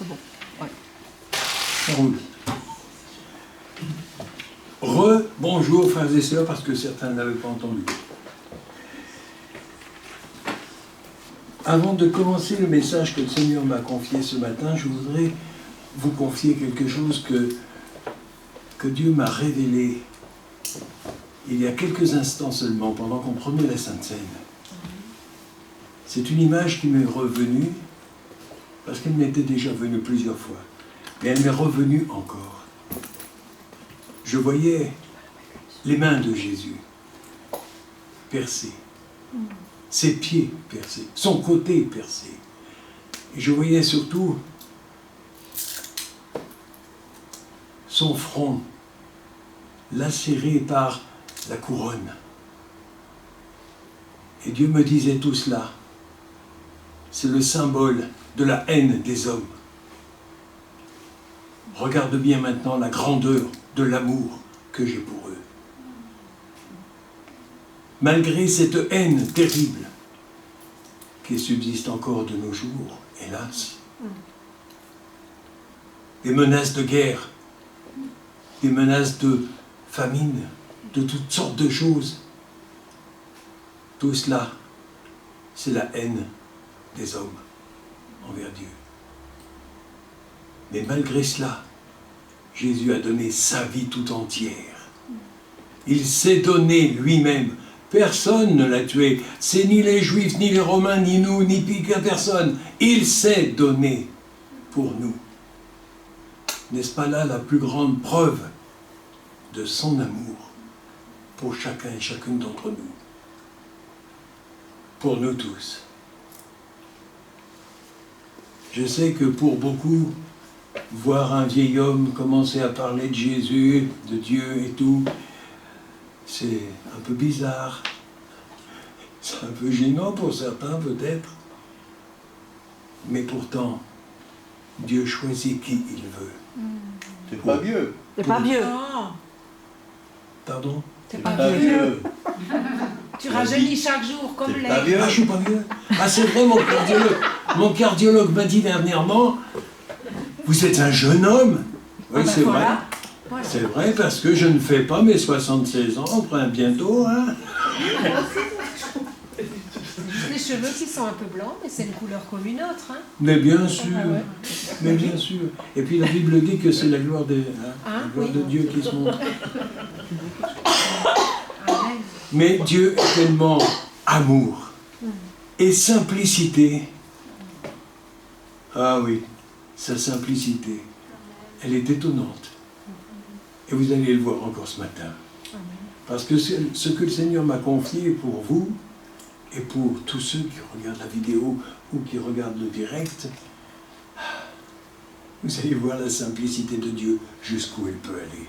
c'est bon. Ouais. Ça roule. Bonjour frères et sœurs, parce que certains n'avaient pas entendu. Avant de commencer le message que le Seigneur m'a confié ce matin, je voudrais vous confier quelque chose que Dieu m'a révélé il y a quelques instants seulement, pendant qu'on prenait la Sainte Seine. C'est une image qui m'est revenue, parce qu'elle m'était déjà venue plusieurs fois, mais elle m'est revenue encore. Je voyais les mains de Jésus percées, ses pieds percés, son côté percé. Et je voyais surtout son front lacéré par la couronne. Et Dieu me disait tout cela, c'est le symbole de la haine des hommes. Regarde bien maintenant la grandeur de l'amour que j'ai pour eux. Malgré cette haine terrible qui subsiste encore de nos jours, hélas, des menaces de guerre, des menaces de famine, de toutes sortes de choses, tout cela, c'est la haine des hommes envers Dieu. Mais malgré cela, Jésus a donné sa vie tout entière. Il s'est donné lui-même. Personne ne l'a tué. C'est ni les Juifs, ni les Romains, ni nous, ni personne. Il s'est donné pour nous. N'est-ce pas là la plus grande preuve de son amour pour chacun et chacune d'entre nous? Pour nous tous. Je sais que pour beaucoup, voir un vieil homme commencer à parler de Jésus, de Dieu et tout, c'est un peu bizarre. C'est un peu gênant pour certains peut-être. Mais pourtant, Dieu choisit qui il veut. T'es pas vieux. T'es pas vieux. Pardon? T'es pas vieux. Tu rajeunis chaque jour comme T'es l'air. pas vieux. Ah, je suis pas vieux. Ah, c'est vrai, mon cardiologue m'a dit dernièrement, vous êtes un jeune homme. Oui, c'est vrai. Voilà. C'est vrai, parce que je ne fais pas mes 76 ans, bientôt, hein. Les cheveux qui sont un peu blancs, mais c'est une couleur comme une autre. Hein. Mais bien sûr, Ah ouais. mais bien sûr. Et puis la Bible dit que c'est la gloire, la gloire oui. de Dieu qui se montre. Amen. Mais Dieu est tellement amour et simplicité. Ah oui, sa simplicité, elle est étonnante. Et vous allez le voir encore ce matin. Parce que ce que le Seigneur m'a confié pour vous, et pour tous ceux qui regardent la vidéo ou qui regardent le direct, vous allez voir la simplicité de Dieu jusqu'où elle peut aller.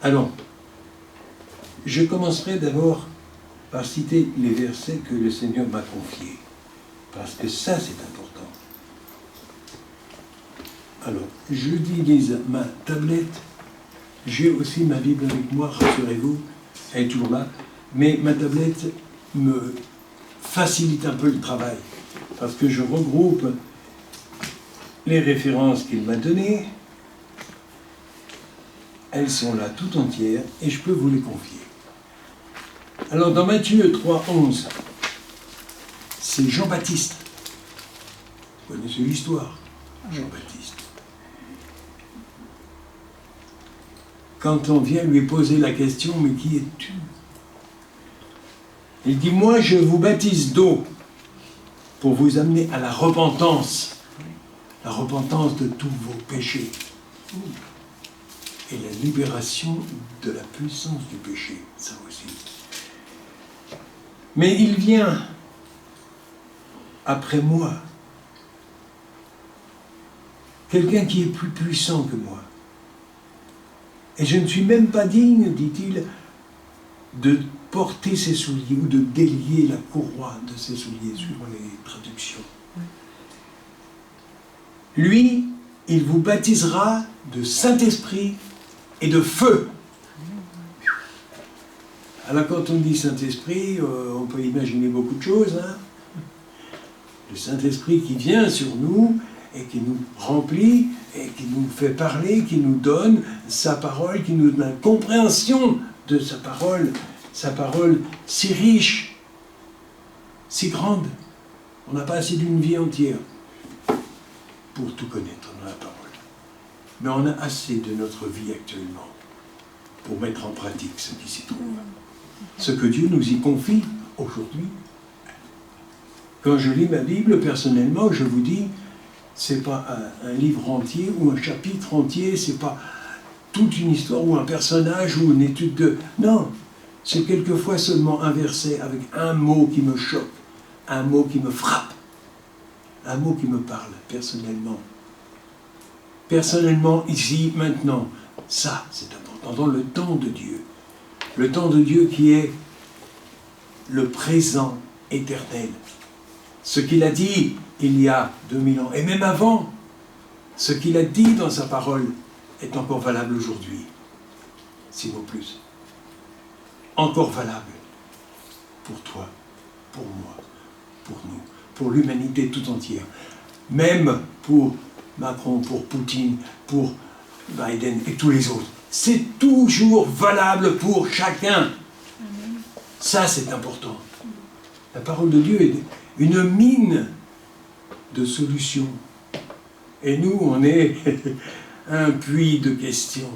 Alors, je commencerai d'abord par citer les versets que le Seigneur m'a confiés, parce que ça c'est important. Alors, je utilise ma tablette, j'ai aussi ma Bible avec moi, rassurez-vous, elle est toujours là, mais ma tablette me facilite un peu le travail, parce que je regroupe les références qu'il m'a données, elles sont là tout entières, et je peux vous les confier. Alors, dans Matthieu 3,11, c'est Jean-Baptiste. Vous connaissez l'histoire, Jean-Baptiste. Quand on vient lui poser la question, mais qui es-tu? Il dit, moi je vous baptise d'eau pour vous amener à la repentance de tous vos péchés et la libération de la puissance du péché, ça aussi. Mais il vient après moi, quelqu'un qui est plus puissant que moi. Et je ne suis même pas digne, dit-il, de porter ses souliers ou de délier la courroie de ses souliers, suivant les traductions. Lui, il vous baptisera de Saint-Esprit et de feu. Alors quand on dit Saint-Esprit, on peut imaginer beaucoup de choses, hein. Le Saint-Esprit qui vient sur nous et qui nous remplit et qui nous fait parler, qui nous donne sa parole, qui nous donne la compréhension de sa parole si riche, si grande. On n'a pas assez d'une vie entière pour tout connaître dans la parole. Mais on a assez de notre vie actuellement pour mettre en pratique ce qui s'y trouve. Ce que Dieu nous y confie aujourd'hui. Quand je lis ma Bible, personnellement, je vous dis, c'est pas un livre entier ou un chapitre entier, c'est pas toute une histoire ou un personnage ou une étude de... Non, c'est quelquefois seulement un verset avec un mot qui me choque, un mot qui me frappe, un mot qui me parle personnellement. Personnellement, ici, maintenant, ça, c'est important. Dans le temps de Dieu. Le temps de Dieu qui est le présent éternel. Ce qu'il a dit il y a 2000 ans, et même avant, ce qu'il a dit dans sa parole est encore valable aujourd'hui. S'il vaut plus. Encore valable. Pour toi, pour moi, pour nous, pour l'humanité tout entière. Même pour Macron, pour Poutine, pour Biden et tous les autres. C'est toujours valable pour chacun. Ça, c'est important. La parole de Dieu est une mine de solutions. Et nous, on est un puits de questions,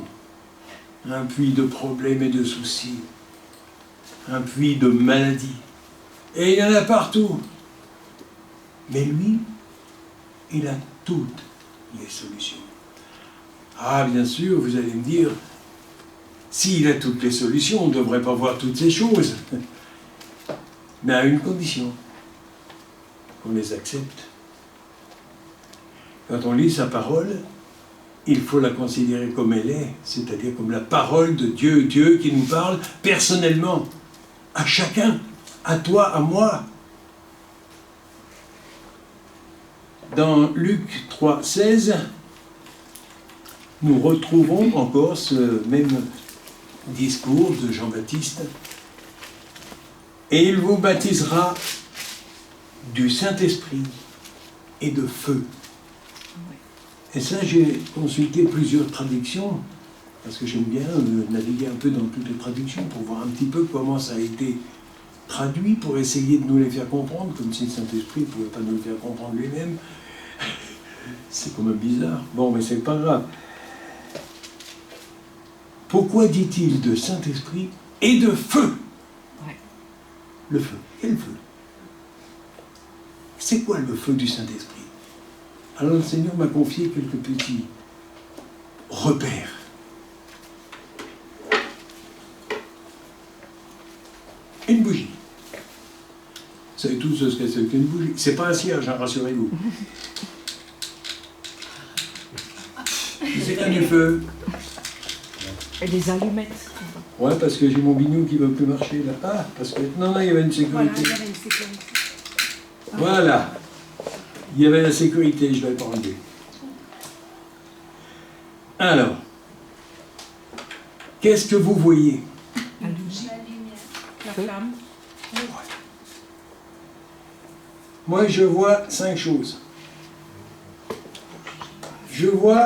un puits de problèmes et de soucis, un puits de maladies. Et il y en a partout. Mais lui, il a toutes les solutions. Ah, bien sûr, vous allez me dire, s'il a toutes les solutions, on ne devrait pas voir toutes ces choses. Mais à une condition, qu'on les accepte. Quand on lit sa parole, il faut la considérer comme elle est, c'est-à-dire comme la parole de Dieu, Dieu qui nous parle personnellement, à chacun, à toi, à moi. Dans Luc 3, 16, nous retrouvons encore ce même discours de Jean-Baptiste. Et il vous baptisera du Saint-Esprit et de feu. Et ça, j'ai consulté plusieurs traductions, parce que j'aime bien naviguer un peu dans toutes les traductions pour voir un petit peu comment ça a été traduit, pour essayer de nous les faire comprendre, comme si le Saint-Esprit ne pouvait pas nous le faire comprendre lui-même. C'est quand même bizarre. Bon, mais c'est pas grave. Pourquoi dit-il de Saint-Esprit et de feu? Le feu. Quel feu? C'est quoi le feu du Saint-Esprit? Alors le Seigneur m'a confié quelques petits repères. Une bougie. Vous savez tous ce que c'est qu'une bougie. C'est pas un cierge, hein, rassurez-vous. C'est du feu. Et des allumettes. Ouais, parce que j'ai mon bignou qui ne veut plus marcher là. Ah, parce que non, il y avait une sécurité. Voilà, il y avait une sécurité. Voilà. Il y avait la sécurité, je ne vais pas enlever. Alors, qu'est-ce que vous voyez? La lumière. La flamme. Moi, je vois 5 choses. Je vois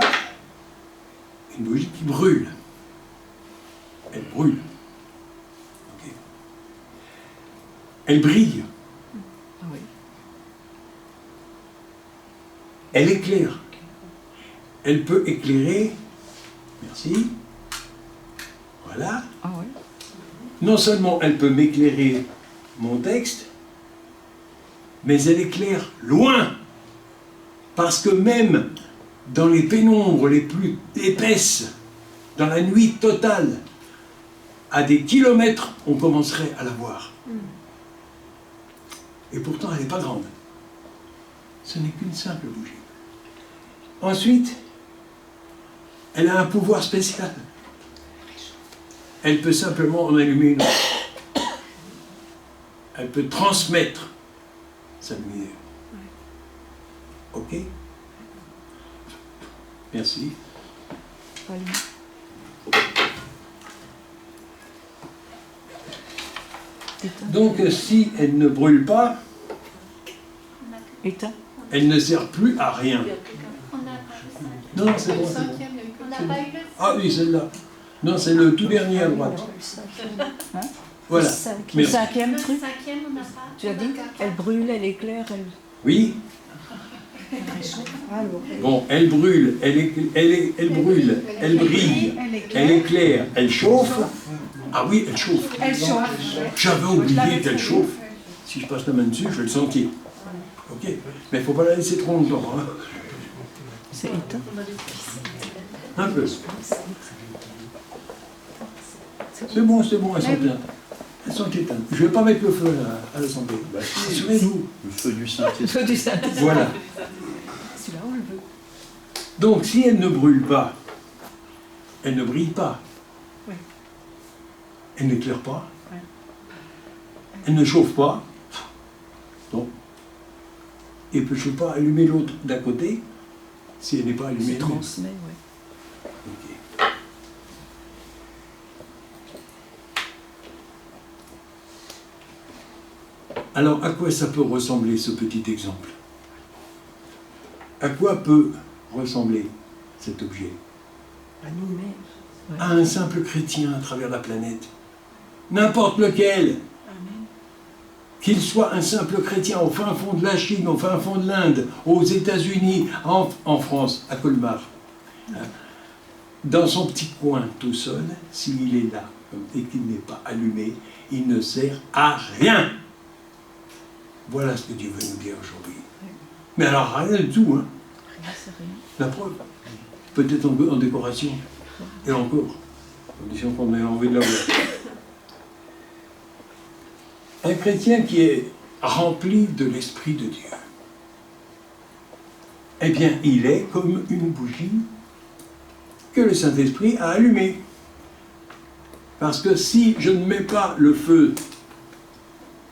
une bougie qui brûle. Elle brûle. Okay. Elle brille. Ah oui. Elle éclaire. Elle peut éclairer. Merci. Voilà. Ah oui. Non seulement elle peut m'éclairer mon texte, mais elle éclaire loin. Parce que même dans les pénombres les plus épaisses, dans la nuit totale, à des kilomètres, on commencerait à la voir. Et pourtant, elle n'est pas grande. Ce n'est qu'une simple bougie. Ensuite, elle a un pouvoir spécial. Elle peut simplement en allumer une autre. Elle peut transmettre sa lumière. Ok? Merci. Donc, si elle ne brûle pas, Éteint. Elle ne sert plus à rien. On n'a pas Non, c'est bon, c'est bon. On n'a pas eu le Ah oui, celle-là. Non, c'est le tout dernier à droite. Hein? Voilà. Le Merci. cinquième truc, cinquième, on n'a pas. tu as dit? Elle brûle, elle éclaire, elle... Oui. Bon, elle brûle, elle brûle, elle brille, elle éclaire, elle chauffe. Ah oui, elle chauffe. Elle chauffe. J'avais oublié qu'elle chauffe. Si je passe la main dessus, je vais le sentir. Ok. Mais il ne faut pas la laisser trop longtemps. Hein. C'est éteint. Un peu. C'est bon, elles sont éteintes. Elles sont éteintes. Je ne vais pas mettre le feu à l'Assemblée. Assurez-vous. Le feu du Saint-Esprit. Feu du Saint. Voilà. Celui-là, on le veut. Donc, si elle ne brûle pas, elle ne brille pas. Oui. Elle n'éclaire pas. Oui. Elle ne chauffe pas. Non. Et ne peut pas allumer l'autre d'à côté si elle n'est pas allumée. Se transmet, oui. Ok. Alors, à quoi ça peut ressembler ce petit exemple? À quoi peut ressembler cet objet? À nous-mêmes. À un simple chrétien à travers la planète. N'importe lequel. Qu'il soit un simple chrétien au fin fond de la Chine, au fin fond de l'Inde, aux États-Unis, en France, à Colmar. Dans son petit coin tout seul, s'il est là et qu'il n'est pas allumé, il ne sert à rien. Voilà ce que Dieu veut nous dire aujourd'hui. Mais alors rien du tout, hein. Rien, c'est rien. La preuve. Peut-être en décoration. Et encore. Condition qu'on ait envie de la voir. Un chrétien qui est rempli de l'Esprit de Dieu, eh bien, il est comme une bougie que le Saint-Esprit a allumée. Parce que si je ne mets pas le feu,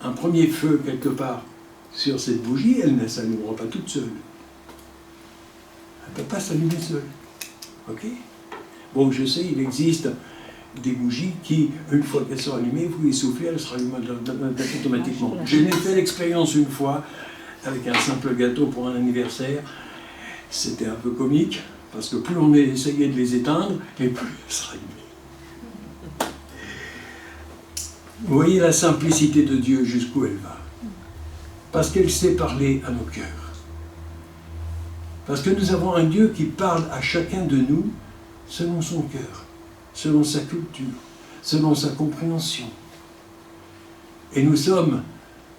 un premier feu quelque part, sur cette bougie, elle ne s'allumera pas toute seule. Elle ne peut pas s'allumer seule. Ok? Bon, je sais, il existe des bougies qui, une fois qu'elles sont allumées, vous les soufflez, elles se rallument automatiquement. J'ai fait l'expérience une fois avec un simple gâteau pour un anniversaire. C'était un peu comique, parce que plus on essayait de les éteindre, et plus elles se rallumaient. Vous voyez la simplicité de Dieu jusqu'où elle va. Parce qu'elle sait parler à nos cœurs. Parce que nous avons un Dieu qui parle à chacun de nous selon son cœur, selon sa culture, selon sa compréhension. Et nous sommes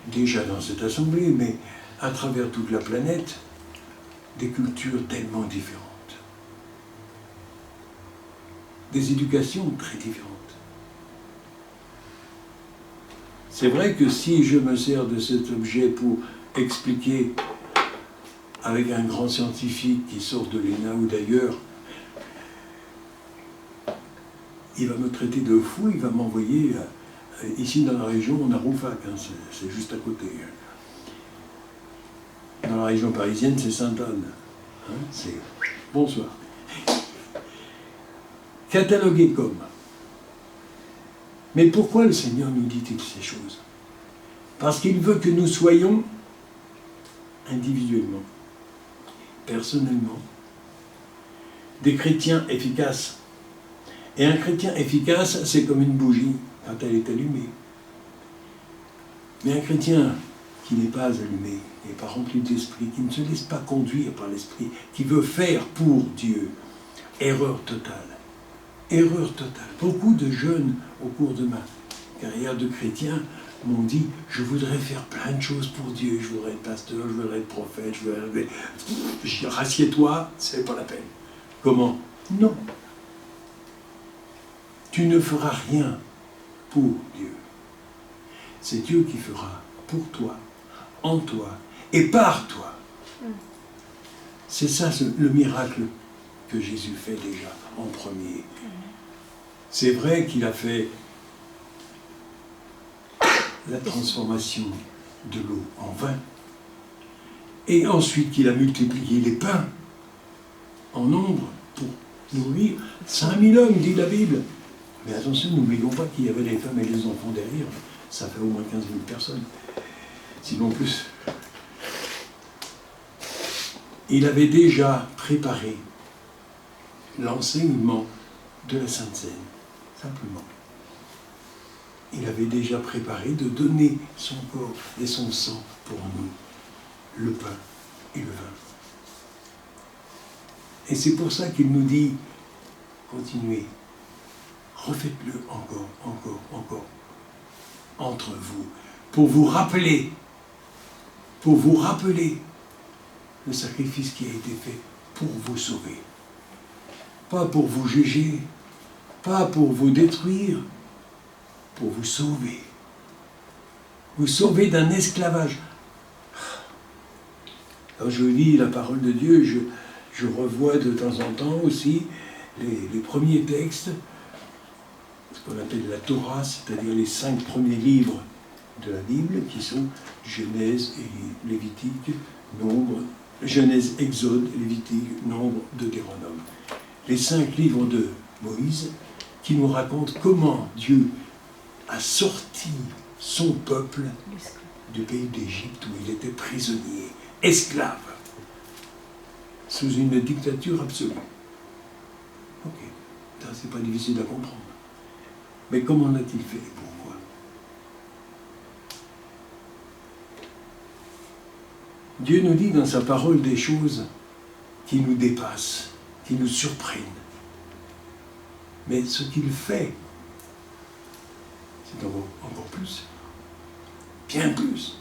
déjà dans cette assemblée, mais à travers toute la planète, des cultures tellement différentes. Des éducations très différentes. C'est vrai que si je me sers de cet objet pour expliquer avec un grand scientifique qui sort de l'ENA ou d'ailleurs, il va me traiter de fou, il va m'envoyer, ici dans la région, on a Roufac, hein, c'est juste à côté. Dans la région parisienne, c'est Sainte-Anne. Hein, c'est bonsoir. Catalogué comme. Mais pourquoi le Seigneur nous dit-il ces choses? Parce qu'il veut que nous soyons individuellement, personnellement, des chrétiens efficaces. Et un chrétien efficace, c'est comme une bougie quand elle est allumée. Mais un chrétien qui n'est pas allumé, qui n'est pas rempli d'esprit, qui ne se laisse pas conduire par l'esprit, qui veut faire pour Dieu, erreur totale. Erreur totale. Beaucoup de jeunes, au cours de ma carrière de chrétien, m'ont dit « Je voudrais faire plein de choses pour Dieu, je voudrais être pasteur, je voudrais être prophète, je voudrais... » Je dis « Rassieds-toi, c'est pas la peine. » Comment? Non. Tu ne feras rien pour Dieu. C'est Dieu qui fera pour toi, en toi et par toi. C'est ça le miracle que Jésus fait déjà en premier. C'est vrai qu'il a fait la transformation de l'eau en vin et ensuite qu'il a multiplié les pains en nombre pour nourrir 5000 hommes, dit la Bible. Mais attention, n'oublions pas qu'il y avait les femmes et les enfants derrière. Ça fait au moins 15 000 personnes. Sinon plus. il avait déjà préparé l'enseignement de la Sainte Seine, simplement. Il avait déjà préparé de donner son corps et son sang pour nous, le pain et le vin. Et c'est pour ça qu'il nous dit, continuez, refaites-le encore, encore, encore, entre vous, pour vous rappeler le sacrifice qui a été fait pour vous sauver. Pas pour vous juger, pas pour vous détruire, pour vous sauver. Vous sauver d'un esclavage. Quand je lis la parole de Dieu, je revois de temps en temps aussi les premiers textes, ce qu'on appelle la Torah, c'est-à-dire les 5 premiers livres de la Bible, qui sont Genèse et Lévitique, Nombre, Genèse, Exode, Lévitique, Nombre, Deutéronome. Les 5 livres de Moïse qui nous racontent comment Dieu a sorti son peuple du pays d'Égypte où il était prisonnier, esclave, sous une dictature absolue. Ok, ça c'est pas difficile à comprendre. Mais comment l'a-t-il fait et pourquoi? Dieu nous dit dans sa parole des choses qui nous dépassent, qui nous surprennent. Mais ce qu'il fait, c'est encore plus, bien plus.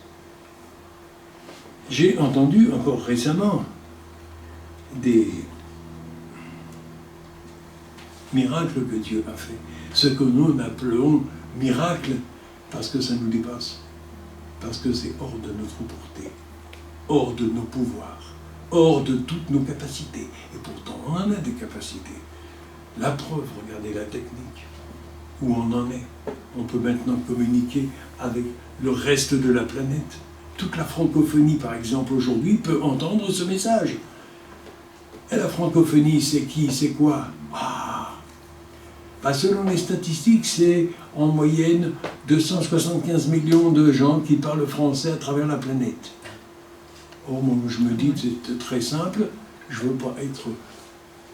J'ai entendu encore récemment des miracles que Dieu a fait. Ce que nous appelons miracles parce que ça nous dépasse, parce que c'est hors de notre portée, hors de nos pouvoirs, hors de toutes nos capacités. Et pourtant, on en a des capacités. La preuve, regardez la technique, où on en est. On peut maintenant communiquer avec le reste de la planète. Toute la francophonie, par exemple, aujourd'hui, peut entendre ce message. Et la francophonie, c'est qui? C'est quoi? Selon les statistiques, c'est en moyenne 275 millions de gens qui parlent français à travers la planète. Or, moi, je me dis, c'est très simple, je ne veux pas être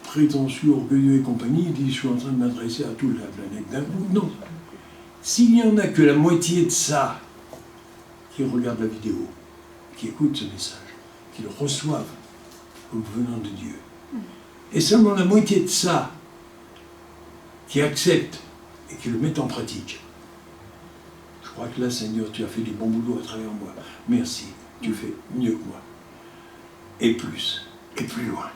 prétentieux, orgueilleux et compagnie, il dit, je suis en train de m'adresser à toute la planète d'un coup. Non. S'il n'y en a que la moitié de ça qui regardent la vidéo, qui écoutent ce message, qui le reçoivent comme venant de Dieu, et seulement la moitié de ça qui acceptent et qui le mettent en pratique, je crois que là, Seigneur, tu as fait du bon boulot à travers moi. Merci, tu fais mieux que moi. Et plus loin.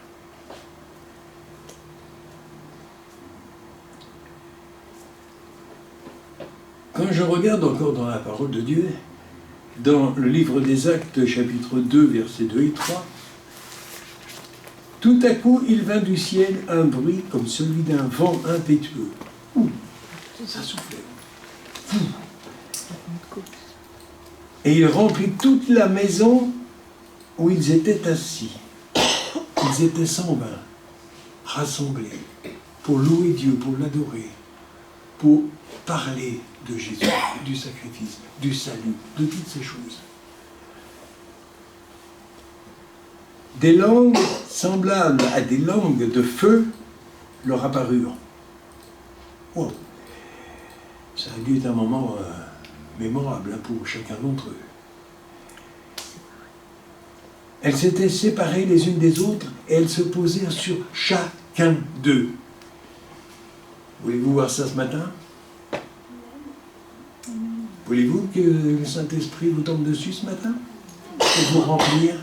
Quand je regarde encore dans la parole de Dieu, dans le livre des Actes, chapitre 2, versets 2 et 3, tout à coup, il vint du ciel un bruit comme celui d'un vent impétueux. Ouh, ça soufflait. Et il remplit toute la maison où ils étaient assis. Ils étaient 120, rassemblés, pour louer Dieu, pour l'adorer, pour parler de Jésus, du sacrifice, du salut, de toutes ces choses. Des langues semblables à des langues de feu leur apparurent. Wow. Ça a dû être un moment mémorable pour chacun d'entre eux. Elles s'étaient séparées les unes des autres et elles se posèrent sur chacun d'eux. Voulez-vous voir ça ce matin? Voulez-vous que le Saint-Esprit vous tombe dessus ce matin? Pour vous remplir?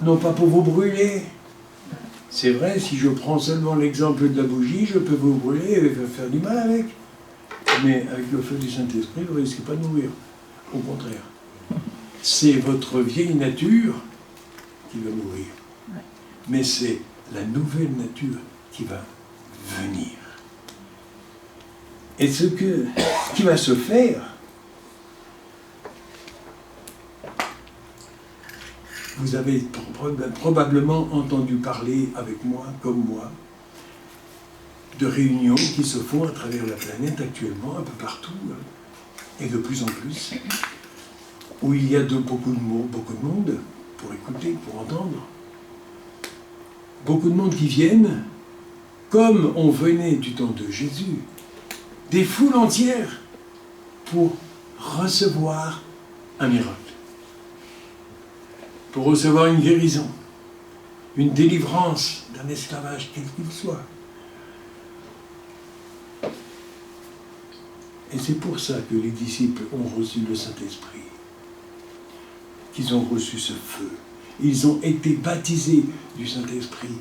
Non pas pour vous brûler. C'est vrai, si je prends seulement l'exemple de la bougie, je peux vous brûler et faire du mal avec. Mais avec le feu du Saint-Esprit, vous ne risquez pas de mourir. Au contraire. C'est votre vieille nature qui va mourir. Mais c'est la nouvelle nature qui va venir. Et ce qui va se faire, vous avez probablement entendu parler avec moi, comme moi, de réunions qui se font à travers la planète actuellement, un peu partout, et de plus en plus, où il y a beaucoup de monde pour écouter, pour entendre. beaucoup de monde qui viennent, comme on venait du temps de Jésus, des foules entières pour recevoir un miracle, pour recevoir une guérison, une délivrance d'un esclavage quel qu'il soit. Et c'est pour ça que les disciples ont reçu le Saint-Esprit, qu'ils ont reçu ce feu. Ils ont été baptisés du Saint-Esprit.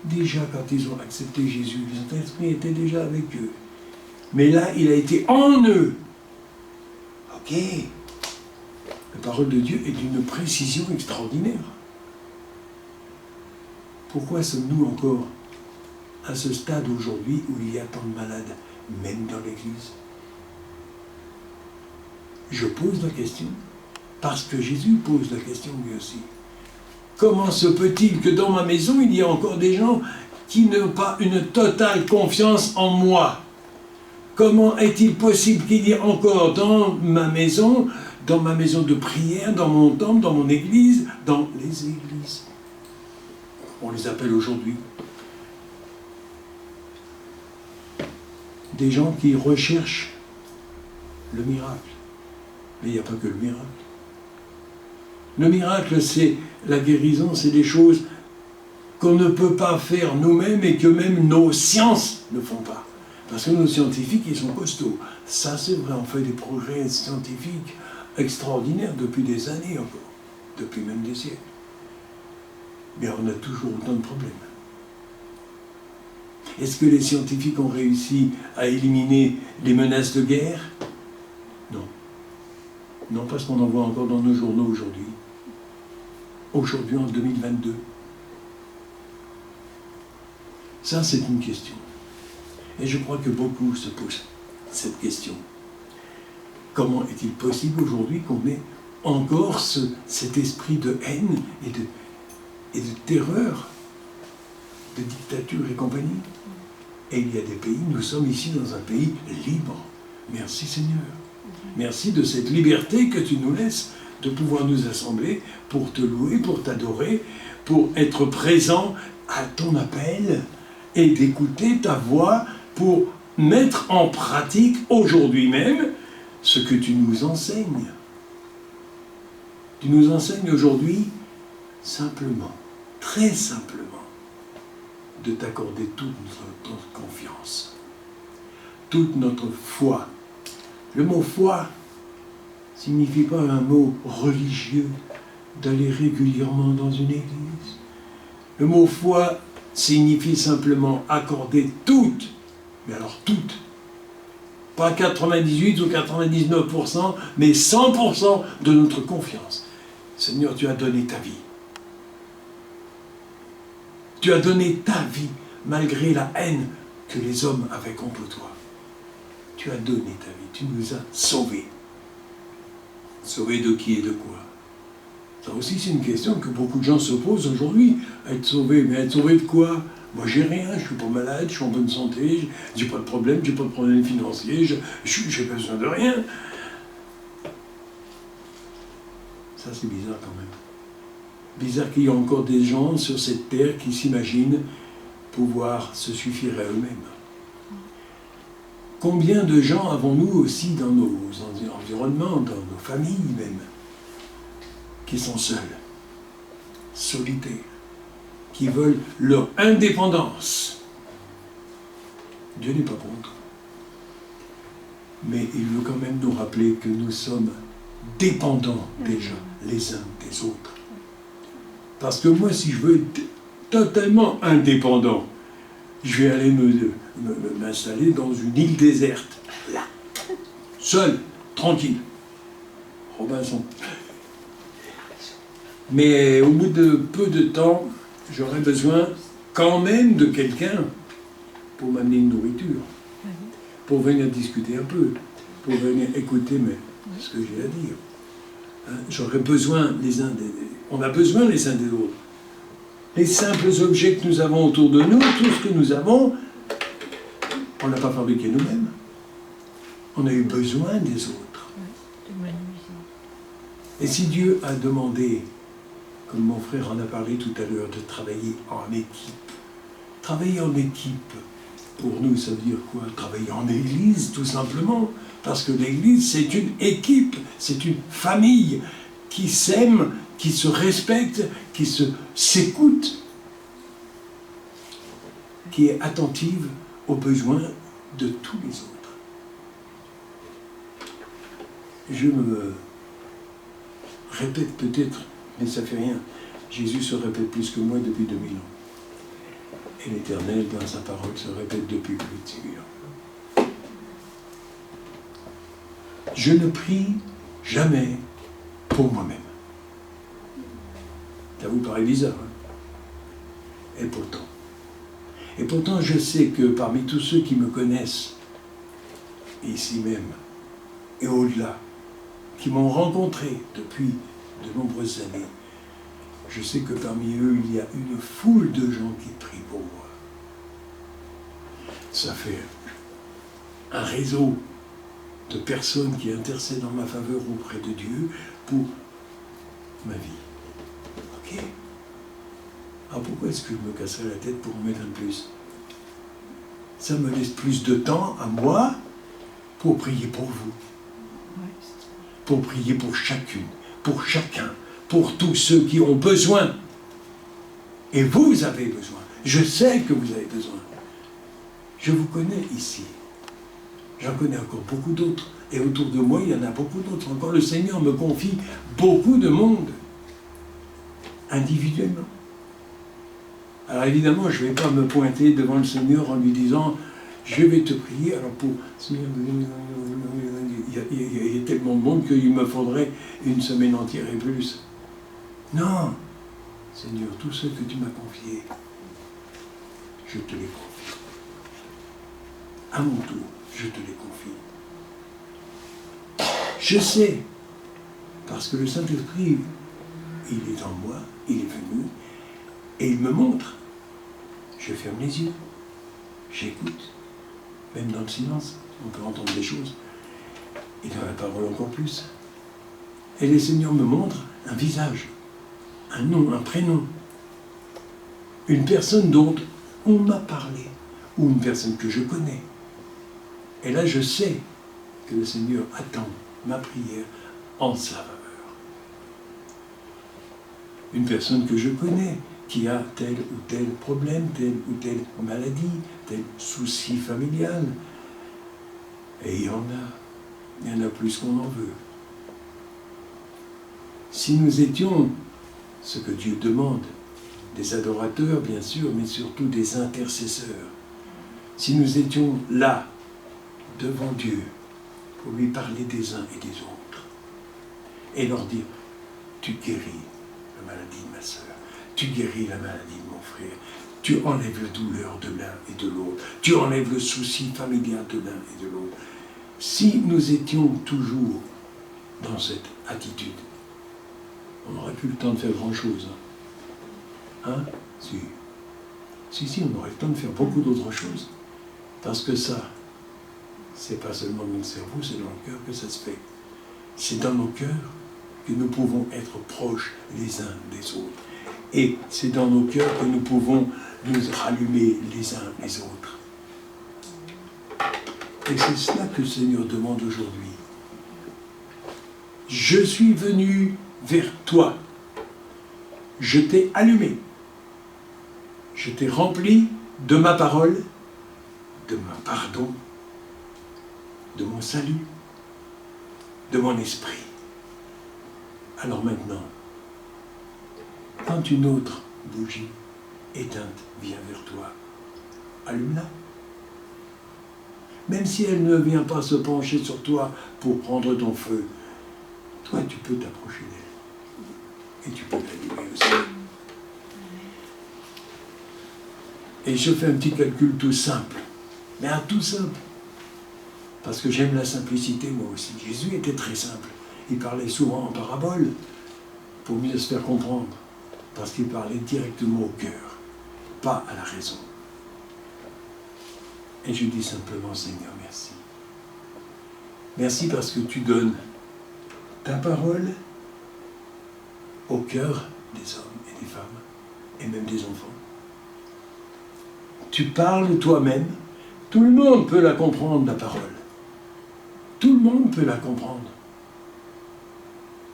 Déjà, quand ils ont accepté Jésus, le Saint-Esprit était déjà avec eux. Mais là, il a été en eux. Ok. La parole de Dieu est d'une précision extraordinaire. Pourquoi sommes-nous encore à ce stade aujourd'hui où il y a tant de malades, même dans l'Église? Je pose la question, parce que Jésus pose la question lui aussi. Comment se peut-il que dans ma maison, il y a encore des gens qui n'ont pas une totale confiance en moi? Comment est-il possible qu'il y ait encore dans ma maison de prière, dans mon temple, dans mon église, dans les églises? On les appelle aujourd'hui des gens qui recherchent le miracle. Mais il n'y a pas que le miracle. Le miracle, c'est la guérison, c'est des choses qu'on ne peut pas faire nous-mêmes et que même nos sciences ne font pas. Parce que nos scientifiques, ils sont costauds. Ça, c'est vrai, on fait des progrès scientifiques extraordinaires depuis des années encore, depuis même des siècles. Mais on a toujours autant de problèmes. Est-ce que les scientifiques ont réussi à éliminer les menaces de guerre? Non. Non, parce qu'on en voit encore dans nos journaux aujourd'hui. Aujourd'hui, en 2022. Ça, c'est une question. Et je crois que beaucoup se posent cette question. Comment est-il possible aujourd'hui qu'on ait encore cet esprit de haine et de terreur, de dictature et compagnie? Et il y a des pays, nous sommes ici dans un pays libre. Merci Seigneur. Merci de cette liberté que tu nous laisses de pouvoir nous assembler pour te louer, pour t'adorer, pour être présent à ton appel et d'écouter ta voix pour mettre en pratique aujourd'hui même ce que tu nous enseignes. Tu nous enseignes aujourd'hui simplement, très simplement, de t'accorder toute notre confiance, toute notre foi. Le mot foi ne signifie pas un mot religieux d'aller régulièrement dans une église. Le mot foi signifie simplement accorder toute, mais alors toute, pas 98 ou 99%, mais 100% de notre confiance. Seigneur, tu as donné ta vie. Tu as donné ta vie malgré la haine que les hommes avaient contre toi. Tu as donné ta vie, tu nous as sauvés. Sauvés de qui et de quoi? Ça aussi, c'est une question que beaucoup de gens se posent aujourd'hui. Être sauvé, mais être sauvé de quoi? Moi, j'ai rien, je suis pas malade, je suis en bonne santé, j'ai pas de problème, j'ai pas de problème financier, j'ai besoin de rien. Ça, c'est bizarre quand même. Bizarre qu'il y ait encore des gens sur cette terre qui s'imaginent pouvoir se suffire à eux-mêmes. Combien de gens avons-nous aussi dans nos environnements, dans nos familles même, qui sont seuls, solitaires, qui veulent leur indépendance? Dieu n'est pas contre. Mais il veut quand même nous rappeler que nous sommes dépendants déjà les uns des autres. Parce que moi, si je veux être totalement indépendant, je vais aller m'installer dans une île déserte, là, seul, tranquille. Robinson. Mais au bout de peu de temps, j'aurai besoin quand même de quelqu'un pour m'amener une nourriture, pour venir discuter un peu, pour venir écouter ce que j'ai à dire. J'aurais besoin les uns des... On a besoin les uns des autres. Les simples objets que nous avons autour de nous, tout ce que nous avons, on ne l'a pas fabriqué nous-mêmes. On a eu besoin des autres. Et si Dieu a demandé comme mon frère en a parlé tout à l'heure, de travailler en équipe. Travailler en équipe, pour nous, ça veut dire quoi? Travailler en église, tout simplement. Parce que l'église, c'est une équipe, c'est une famille qui s'aime, qui se respecte, qui s'écoute, qui est attentive aux besoins de tous les autres. Je me répète peut-être, mais ça fait rien. Jésus se répète plus que moi depuis 2000 ans. Et l'Éternel, dans sa parole, se répète depuis plus de 1000 ans. Je ne prie jamais pour moi-même. Ça vous paraît bizarre, hein? Et pourtant, je sais que parmi tous ceux qui me connaissent, ici même, et au-delà, qui m'ont rencontré depuis de nombreuses années, je sais que parmi eux, il y a une foule de gens qui prient pour moi. Ça fait un réseau de personnes qui intercèdent en ma faveur auprès de Dieu pour ma vie. Ok? Alors pourquoi est-ce que je me casserais la tête pour en mettre un plus? Ça me laisse plus de temps à moi pour prier pour vous. Pour prier pour chacune, pour chacun, pour tous ceux qui ont besoin. Et vous avez besoin. Je sais que vous avez besoin. Je vous connais ici. J'en connais encore beaucoup d'autres. Et autour de moi, il y en a beaucoup d'autres. Encore le Seigneur me confie beaucoup de monde. Individuellement. Alors évidemment, je ne vais pas me pointer devant le Seigneur en lui disant « Je vais te prier, alors pour... » Il y a tellement de monde qu'il me faudrait une semaine entière et plus. Non, Seigneur, tout ce que tu m'as confié, je te les confie. À mon tour, je te les confie. Je sais, parce que le Saint-Esprit, il est en moi, il est venu, et il me montre. Je ferme les yeux, j'écoute, même dans le silence, on peut entendre des choses, et dans la parole encore plus. Et le Seigneur me montre un visage, un nom, un prénom, une personne dont on m'a parlé, ou une personne que je connais. Et là, je sais que le Seigneur attend ma prière en sa faveur. Une personne que je connais, qui a tel ou tel problème, telle ou telle maladie, tel souci familial. Et il y en a plus qu'on en veut. Si nous étions ce que Dieu demande, des adorateurs bien sûr, mais surtout des intercesseurs, si nous étions là, devant Dieu, pour lui parler des uns et des autres, et leur dire, tu guéris la maladie de ma sœur, tu guéris la maladie de mon frère, tu enlèves la douleur de l'un et de l'autre, tu enlèves le souci familial de l'un et de l'autre. Si nous étions toujours dans cette attitude, on n'aurait plus le temps de faire grand-chose. Hein? Si, on aurait le temps de faire beaucoup d'autres choses. Parce que ça, c'est pas seulement dans le cerveau, c'est dans le cœur que ça se fait. C'est dans nos cœurs que nous pouvons être proches les uns des autres. Et c'est dans nos cœurs que nous pouvons nous rallumer les uns les autres. Et c'est cela que le Seigneur demande aujourd'hui. Je suis venu vers toi. Je t'ai allumé. Je t'ai rempli de ma parole, de mon pardon, de mon salut, de mon esprit. Alors maintenant, quand une autre bougie éteinte vient vers toi, allume-la. Même si elle ne vient pas se pencher sur toi pour prendre ton feu, toi tu peux t'approcher d'elle. Et tu peux l'allumer aussi. Et je fais un petit calcul tout simple, mais un tout simple. Parce que j'aime la simplicité moi aussi. Jésus était très simple. Il parlait souvent en parabole pour mieux se faire comprendre. Parce qu'il parlait directement au cœur, pas à la raison. Et je dis simplement, Seigneur, merci. Merci parce que tu donnes ta parole au cœur des hommes et des femmes, et même des enfants. Tu parles toi-même, tout le monde peut la comprendre, la parole. Tout le monde peut la comprendre.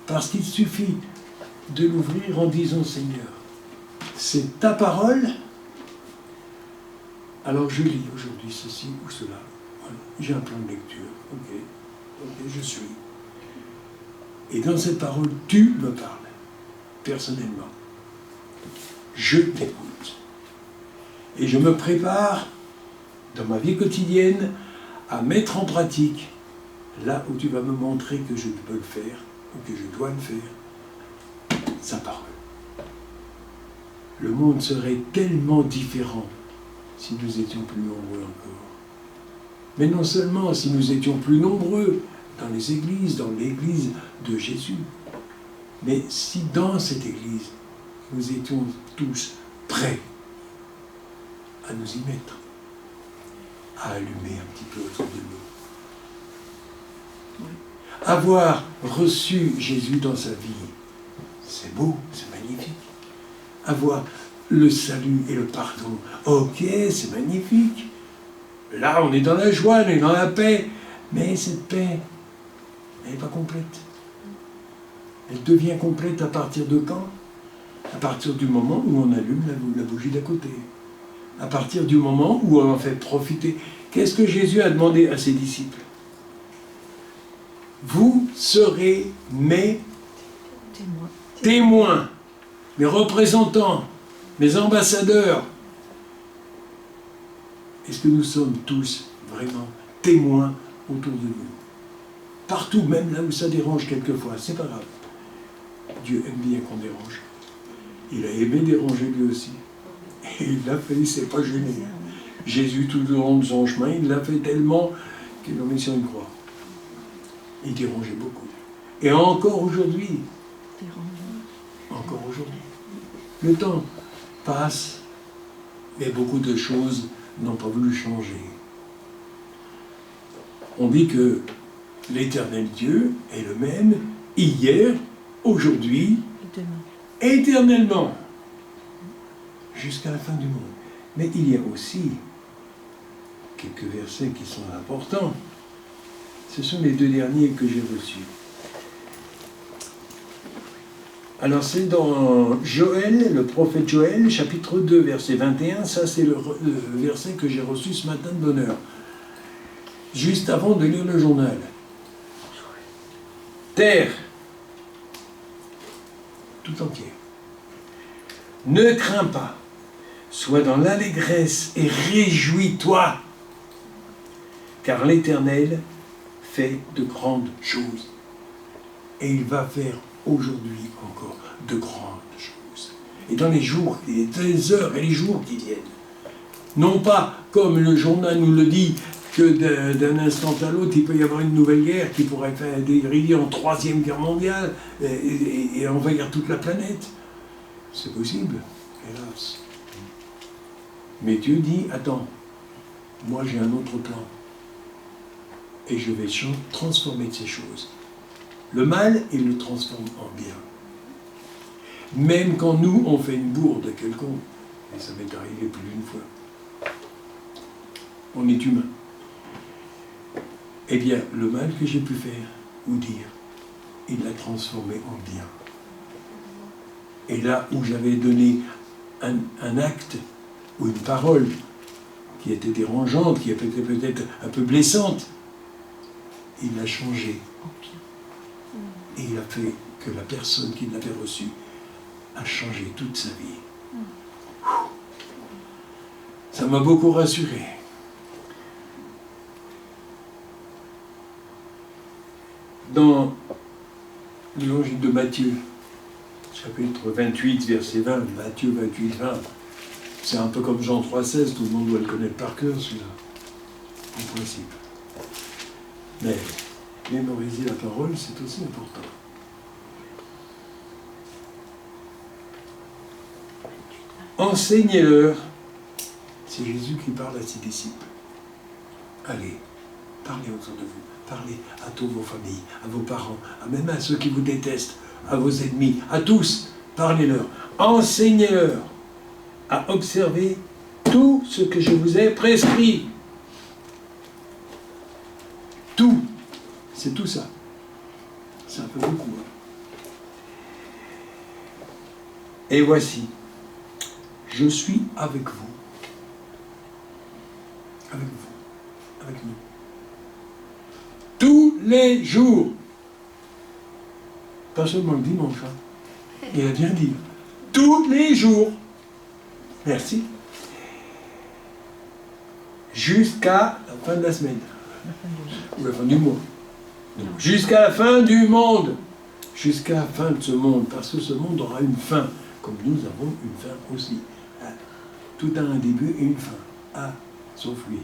Parce qu'il suffit de l'ouvrir en disant, Seigneur, c'est ta parole, alors je lis aujourd'hui ceci ou cela. Voilà. J'ai un plan de lecture. Ok, je suis. Et dans cette parole, tu me parles, personnellement. Je t'écoute. Et je me prépare, dans ma vie quotidienne, à mettre en pratique là où tu vas me montrer que je peux le faire, ou que je dois le faire, sa parole. Le monde serait tellement différent si nous étions plus nombreux encore. Mais non seulement si nous étions plus nombreux dans les églises, dans l'église de Jésus, mais si dans cette église, nous étions tous prêts à nous y mettre, à allumer un petit peu autour de nous. Avoir reçu Jésus dans sa vie, c'est beau, c'est magnifique. Avoir le salut et le pardon, ok, c'est magnifique. Là, on est dans la joie, on est dans la paix. Mais cette paix, elle n'est pas complète. Elle devient complète à partir de quand? À partir du moment où on allume la bougie d'à côté. À partir du moment où on en fait profiter. Qu'est-ce que Jésus a demandé à ses disciples? Vous serez mes témoins, mes représentants, mes ambassadeurs. Est-ce que nous sommes tous vraiment témoins autour de nous? Partout, même là où ça dérange quelquefois, c'est pas grave. Dieu aime bien qu'on dérange. Il a aimé déranger lui aussi. Et il l'a fait, il ne s'est pas gêné. Jésus, tout au long de son chemin, il l'a fait tellement qu'il l'a mis sur une croix. Il dérangeait beaucoup. Et encore aujourd'hui. Encore aujourd'hui. Le temps passe, mais beaucoup de choses n'ont pas voulu changer. On dit que l'éternel Dieu est le même hier, aujourd'hui, éternellement, jusqu'à la fin du monde. Mais il y a aussi quelques versets qui sont importants. Ce sont les deux derniers que j'ai reçus. Alors c'est dans Joël, le prophète Joël, chapitre 2, verset 21. Ça c'est le verset que j'ai reçu ce matin de bonne heure. Juste avant de lire le journal. Terre, tout entière, ne crains pas, sois dans l'allégresse et réjouis-toi, car l'Éternel fait de grandes choses. Et il va faire aujourd'hui encore de grandes choses. Et dans les jours, les heures et les jours qui viennent. Non pas, comme le journal nous le dit, que d'un instant à l'autre, il peut y avoir une nouvelle guerre qui pourrait faire dériver en 3e guerre mondiale et envahir toute la planète. C'est possible, hélas. Mais Dieu dit, attends, moi j'ai un autre plan. Et je vais transformer ces choses. Le mal, il le transforme en bien. Même quand nous, on fait une bourde quelconque, et ça m'est arrivé plus d'une fois, on est humain. Eh bien, le mal que j'ai pu faire ou dire, il l'a transformé en bien. Et là où j'avais donné un acte ou une parole qui était dérangeante, qui était peut-être un peu blessante, il l'a changé en bien. Et il a fait que la personne qui l'avait reçu a changé toute sa vie. Ça m'a beaucoup rassuré. Dans l'évangile de Matthieu, chapitre 28, verset 20, Matthieu 28, 20, c'est un peu comme Jean 3, 16, tout le monde doit le connaître par cœur, celui-là, en principe. Mais mémoriser la parole, c'est aussi important. Enseignez-leur, c'est Jésus qui parle à ses disciples. Allez, parlez autour de vous. Parlez à toutes vos familles, à vos parents, même à ceux qui vous détestent, à vos ennemis, à tous. Parlez-leur. Enseignez-leur à observer tout ce que je vous ai prescrit. Tout. C'est tout ça. C'est un peu beaucoup. Hein. Et voici, je suis avec vous. Avec vous. Avec nous. Tous les jours. Pas seulement le dimanche. Hein. Il a bien dit. Tous les jours. Merci. Jusqu'à la fin de la semaine. Ou la fin du mois. Jusqu'à la fin du monde. Jusqu'à la fin de ce monde. Parce que ce monde aura une fin. Comme nous avons une fin aussi. Tout a un début et une fin. Ah, sauf lui.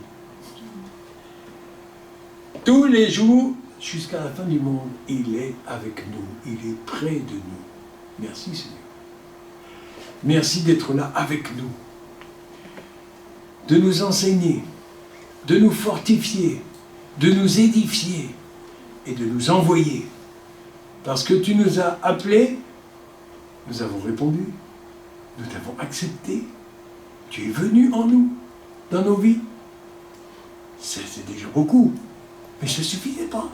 Tous les jours, jusqu'à la fin du monde, il est avec nous. Il est près de nous. Merci Seigneur. Merci d'être là avec nous. De nous enseigner. De nous fortifier. De nous édifier. Et de nous envoyer. Parce que tu nous as appelés. Nous avons répondu. Nous t'avons accepté. Tu es venu en nous. Dans nos vies. C'est déjà beaucoup. Mais ça ne suffisait pas.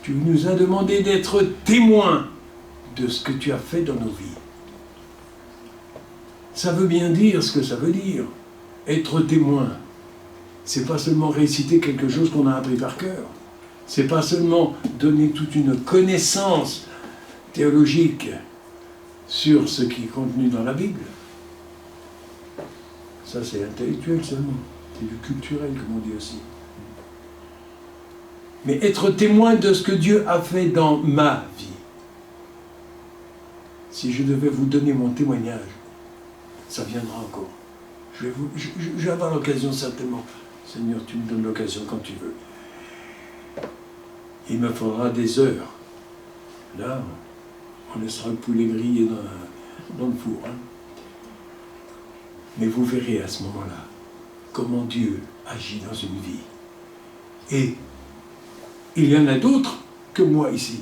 Tu nous as demandé d'être témoins de ce que tu as fait dans nos vies. Ça veut bien dire ce que ça veut dire. Être témoin. C'est pas seulement réciter quelque chose qu'on a appris par cœur. C'est pas seulement donner toute une connaissance théologique sur ce qui est contenu dans la Bible. Ça, c'est intellectuel seulement. C'est du culturel, comme on dit aussi. Mais être témoin de ce que Dieu a fait dans ma vie. Si je devais vous donner mon témoignage, ça viendra encore. Je vais avoir l'occasion certainement. Seigneur, tu me donnes l'occasion quand tu veux. Il me faudra des heures. Là, on laissera le poulet grillé dans le four. Hein. Mais vous verrez à ce moment-là comment Dieu agit dans une vie. Et il y en a d'autres que moi ici,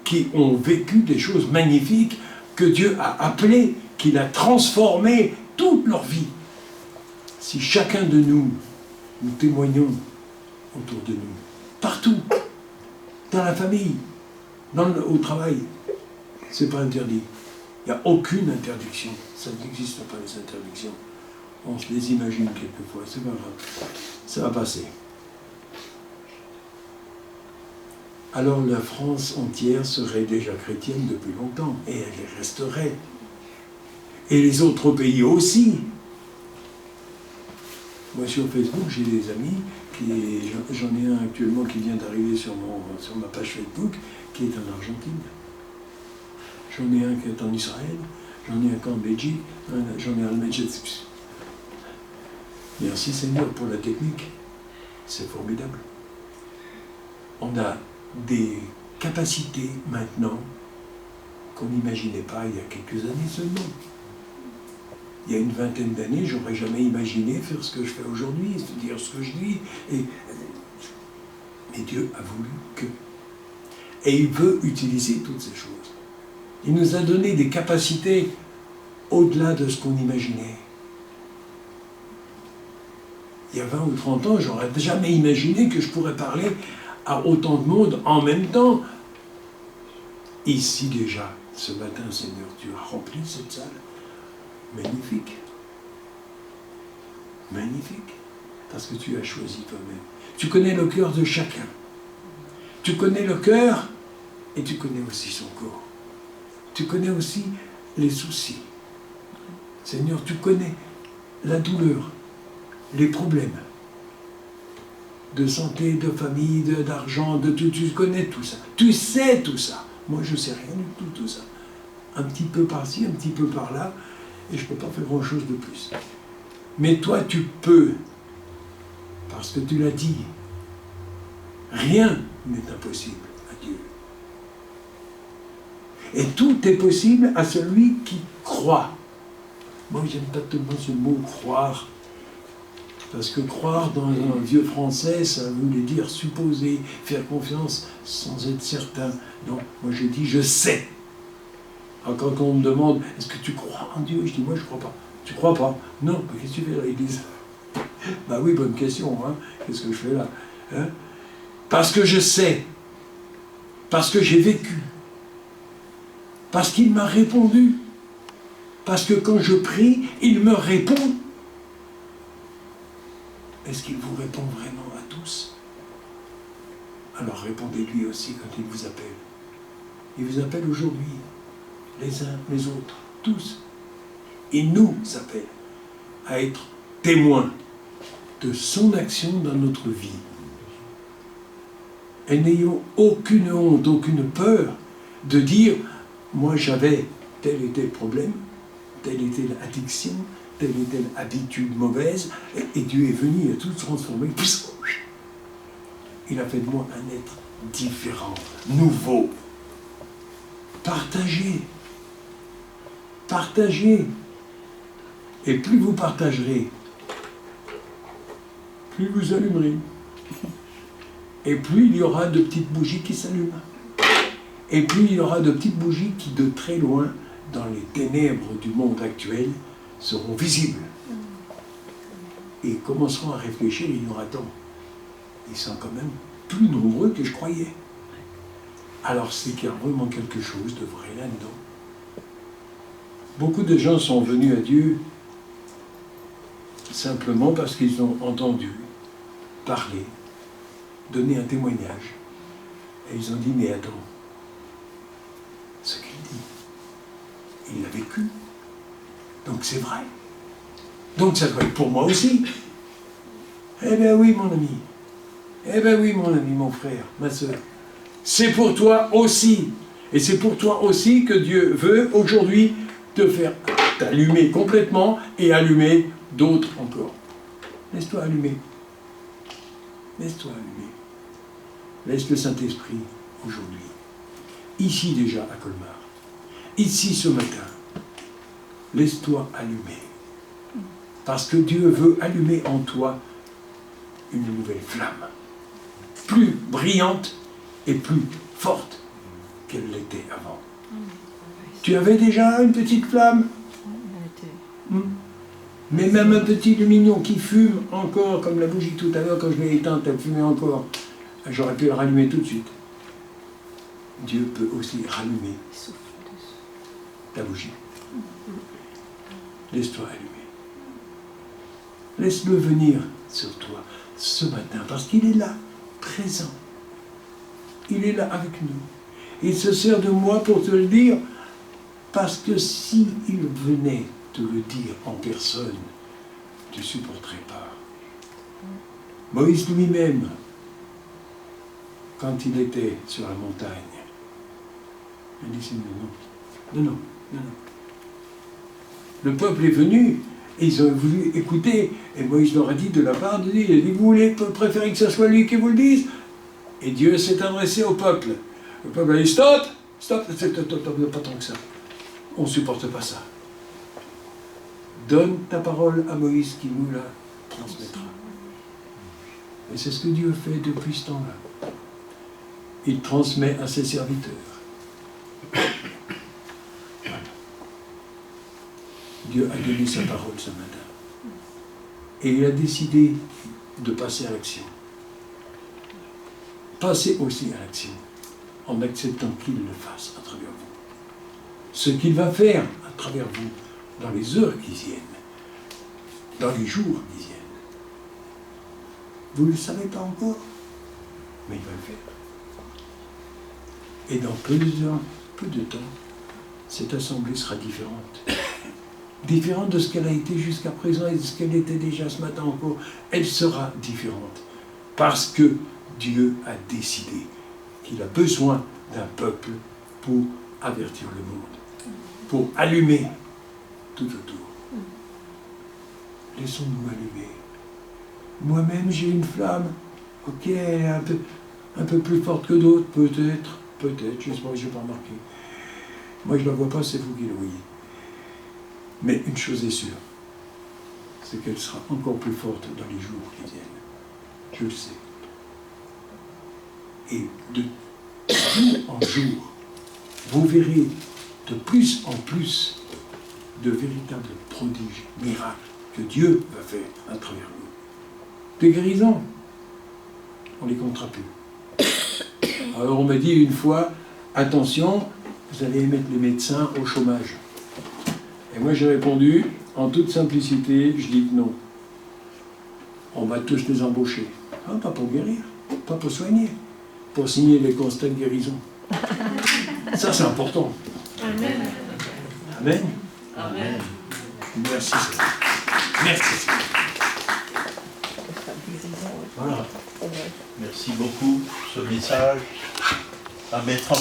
qui ont vécu des choses magnifiques que Dieu a appelées, qu'il a transformées toute leur vie. Si chacun de nous, nous témoignons autour de nous, partout, dans la famille, au travail, c'est pas interdit. Il n'y a aucune interdiction. Ça n'existe pas, les interdictions. On se les imagine quelquefois, c'est pas grave. Ça va passer. Alors la France entière serait déjà chrétienne depuis longtemps, et elle y resterait. Et les autres pays aussi. Moi sur Facebook, j'ai des amis, j'en ai un actuellement qui vient d'arriver sur ma page Facebook, qui est en Argentine. J'en ai un qui est en Israël, j'en ai un qui est en Belgique, j'en ai un en Allemagne. Merci Seigneur pour la technique. C'est formidable. On a des capacités maintenant qu'on n'imaginait pas il y a quelques années seulement. Il y a une vingtaine d'années, j'aurais jamais imaginé faire ce que je fais aujourd'hui, dire ce que je dis. Mais Dieu a voulu que. Et il veut utiliser toutes ces choses. Il nous a donné des capacités au-delà de ce qu'on imaginait. Il y a 20 ou 30 ans, j'aurais jamais imaginé que je pourrais parler à autant de monde en même temps. Ici déjà, ce matin, Seigneur, tu as rempli cette salle. Magnifique. Magnifique. Parce que tu as choisi toi-même. Tu connais le cœur de chacun. Tu connais le cœur et tu connais aussi son corps. Tu connais aussi les soucis. Seigneur, tu connais la douleur, les problèmes de santé, de famille, d'argent, de tout. Tu connais tout ça. Tu sais tout ça. Moi, je ne sais rien du tout ça. Un petit peu par-ci, un petit peu par-là. Et je ne peux pas faire grand-chose de plus. Mais toi, tu peux, parce que tu l'as dit, rien n'est impossible à Dieu. Et tout est possible à celui qui croit. Moi, j'aime pas tellement ce mot « croire », parce que croire dans un vieux français, ça voulait dire supposer, faire confiance sans être certain. Non, moi je dis « je sais ». Alors quand on me demande, est-ce que tu crois en Dieu? Je dis, moi je crois pas. Tu crois pas? Non, mais qu'est-ce que tu fais dans l'église? Bah oui, bonne question, hein. Qu'est-ce que je fais là, hein? Parce que je sais, parce que j'ai vécu, parce qu'il m'a répondu, parce que quand je prie, il me répond. Est-ce qu'il vous répond vraiment à tous? Alors répondez-lui aussi quand il vous appelle. Il vous appelle aujourd'hui, les uns, les autres, tous. Il nous appelle à être témoins de son action dans notre vie. Et n'ayons aucune honte, aucune peur de dire, moi j'avais tel et tel problème, telle et telle addiction, telle et telle habitude mauvaise, et Dieu est venu, il a tout transformé. Il a fait de moi un être différent, nouveau. Partagez. Partagez. Et plus vous partagerez, plus vous allumerez. Et plus il y aura de petites bougies qui s'allument. Et plus il y aura de petites bougies qui, de très loin, dans les ténèbres du monde actuel, seront visibles. Et commenceront à réfléchir, il y aura tant. Ils sont quand même plus nombreux que je croyais. Alors c'est qu'il y a vraiment quelque chose de vrai là-dedans. Beaucoup de gens sont venus à Dieu simplement parce qu'ils ont entendu parler, donner un témoignage. Et ils ont dit, mais attends, ce qu'il dit, il l'a vécu. Donc c'est vrai. Donc ça doit être pour moi aussi. Eh bien oui, mon ami. Eh bien oui, mon ami, mon frère, ma soeur. C'est pour toi aussi. Et c'est pour toi aussi que Dieu veut aujourd'hui te faire t'allumer complètement et allumer d'autres encore. Laisse-toi allumer. Laisse-toi allumer. Laisse le Saint-Esprit aujourd'hui. Ici déjà à Colmar. Ici ce matin. Laisse-toi allumer. Parce que Dieu veut allumer en toi une nouvelle flamme. Plus brillante et plus forte qu'elle l'était avant. Tu avais déjà une petite flamme? Mais même un petit lumignon qui fume encore, comme la bougie tout à l'heure, quand je l'ai éteinte, elle fumait encore. J'aurais pu le rallumer tout de suite. Dieu peut aussi rallumer ta bougie. Laisse-toi allumer. Laisse-le venir sur toi ce matin, parce qu'il est là, présent. Il est là avec nous. Il se sert de moi pour te le dire, parce que s'il venait te le dire en personne, tu ne supporterais pas. Moïse lui-même, quand il était sur la montagne, il dit, non. Le peuple est venu, et ils ont voulu écouter, et Moïse leur a dit de la part de Dieu, il a dit, vous voulez préférer que ce soit lui qui vous le dise? Et Dieu s'est adressé au peuple. Le peuple a dit, stop, pas tant que ça. On ne supporte pas ça. Donne ta parole à Moïse qui nous la transmettra. Et c'est ce que Dieu fait depuis ce temps-là. Il transmet à ses serviteurs. Voilà. Dieu a donné sa parole ce matin. Et il a décidé de passer à l'action. Passez aussi à l'action, en acceptant qu'il le fasse à travers vous. Ce qu'il va faire à travers vous, dans les heures qui viennent, dans les jours qui viennent. Vous ne le savez pas encore, mais il va le faire. Et dans peu de temps, cette assemblée sera différente. Différente de ce qu'elle a été jusqu'à présent et de ce qu'elle était déjà ce matin encore. Elle sera différente. Parce que Dieu a décidé qu'il a besoin d'un peuple pour avertir le monde, pour allumer tout autour. Laissons-nous allumer. Moi-même, j'ai une flamme. Ok, elle est un peu plus forte que d'autres, peut-être, je sais pas, je n'ai pas remarqué. Moi, je ne la vois pas, c'est vous qui la voyez. Mais une chose est sûre, c'est qu'elle sera encore plus forte dans les jours qui viennent. Je le sais. Et de jour en jour, vous verrez de plus en plus de véritables prodiges, miracles que Dieu va faire à travers nous. Des guérisons, on ne les comptera plus. Alors on m'a dit une fois, attention, vous allez mettre les médecins au chômage. Et moi j'ai répondu, en toute simplicité, je dis que non. On va tous les embaucher. Ah, pas pour guérir, pas pour soigner, pour signer les constats de guérison. Ça c'est important. Amen. Amen. Amen. Merci Seigneur. Merci Seigneur. Voilà. Merci beaucoup pour ce message à mettre en